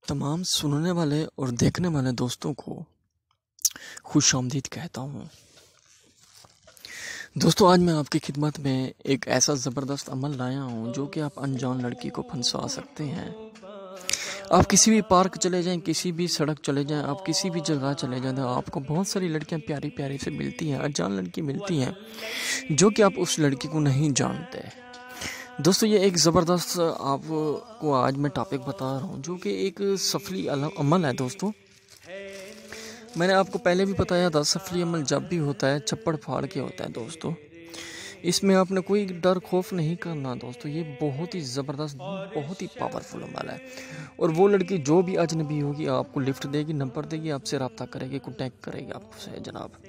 तमाम सुनने वाले और देखने वाले दोस्तों को खुश आमदीद कहता हूँ। दोस्तों, आज मैं आपकी खिदमत में एक ऐसा ज़बरदस्त अमल लाया हूँ जो कि आप अनजान लड़की को फंसा सकते हैं। आप किसी भी पार्क चले जाएं, किसी भी सड़क चले जाएं, आप किसी भी जगह चले जाएं तो आपको बहुत सारी लड़कियां प्यारी प्यारी से मिलती हैं, अनजान लड़की मिलती हैं जो कि आप उस लड़की को नहीं जानते। दोस्तों, ये एक ज़बरदस्त आपको आज मैं टॉपिक बता रहा हूँ जो कि एक सफली अमल है। दोस्तों, मैंने आपको पहले भी बताया था, सफली अमल जब भी होता है चप्पड़ फाड़ के होता है। दोस्तों, इसमें आपने कोई डर खौफ नहीं करना। दोस्तों, ये बहुत ही ज़बरदस्त, बहुत ही पावरफुल अमल है। और वो लड़की जो भी अजनबी होगी आपको लिफ्ट देगी, नंबर देगी, आपसे रब्ता करेगी, कॉन्टैक्ट करेगी आपसे। जनाब,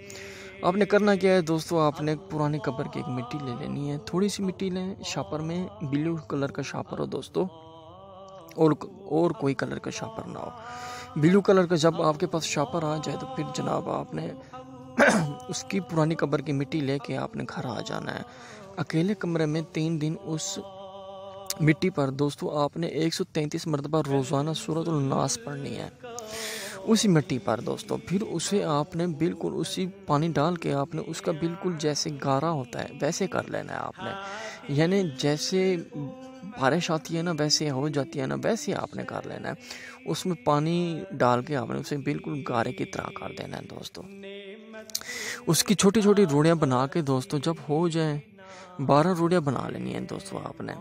आपने करना क्या है दोस्तों, आपने पुराने कब्र की एक मिट्टी ले लेनी है। थोड़ी सी मिट्टी लें, शापर में ब्लू कलर का शापर हो दोस्तों, और कोई कलर का शापर ना हो। ब्लू कलर का जब आपके पास शापर आ जाए तो फिर जनाब आपने उसकी पुरानी कब्र की मिट्टी लेके आपने घर आ जाना है। अकेले कमरे में 3 दिन उस मिट्टी पर दोस्तों आपने 133 मरतबा रोज़ाना सूरतुल नास पढ़नी है उसी मिट्टी पर। दोस्तों, फिर उसे आपने बिल्कुल उसी पानी डाल के आपने उसका बिल्कुल जैसे गारा होता है वैसे कर लेना है आपने, यानी जैसे बारिश आती है ना वैसे हो जाती है ना वैसे आपने कर लेना है। उसमें पानी डाल के आपने उसे बिल्कुल गारे की तरह कर देना है। दोस्तों, उसकी छोटी छोटी रोड़ियाँ बना के दोस्तों जब हो जाए 12 रोड़ियाँ बना लेनी है। दोस्तों, आपने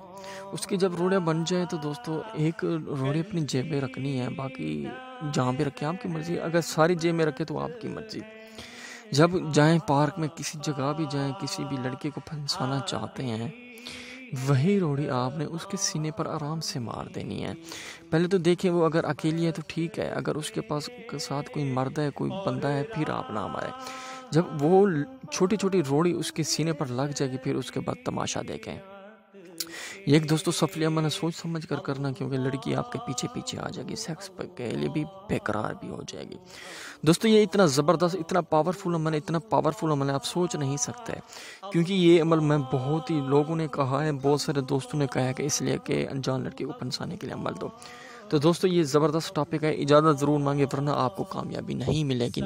उसकी जब रोड़ियाँ बन जाए तो दोस्तों एक रोड़ी अपनी जेब में रखनी है, बाकी जहाँ पे रखें आपकी मर्ज़ी। अगर सारी जेब में रखे तो आपकी मर्ज़ी। जब जाएं पार्क में, किसी जगह भी जाएं, किसी भी लड़के को फंसाना चाहते हैं, वही रोड़ी आपने उसके सीने पर आराम से मार देनी है। पहले तो देखें वो अगर अकेली है तो ठीक है, अगर उसके पास साथ कोई मर्द है, कोई बंदा है, फिर आप ना मारें। जब वो छोटी छोटी रोड़ी उसके सीने पर लग जाएगी फिर उसके बाद तमाशा देखें। ये एक दोस्तों सफली अमल सोच समझ कर करना, क्योंकि लड़की आपके पीछे पीछे आ जाएगी, सेक्स के लिए भी बेकरार भी हो जाएगी। दोस्तों, ये इतना ज़बरदस्त, इतना पावरफुल अमल है, आप सोच नहीं सकते। क्योंकि ये अमल मैं बहुत ही लोगों ने कहा है, बहुत सारे दोस्तों ने कहा है कि इसलिए कि अनजान लड़की को फंसाने के लिए अमल दो। तो दोस्तों, ये ज़बरदस्त टॉपिक है, इजाज़त ज़रूर मांगे वरना आपको कामयाबी नहीं मिलेगी।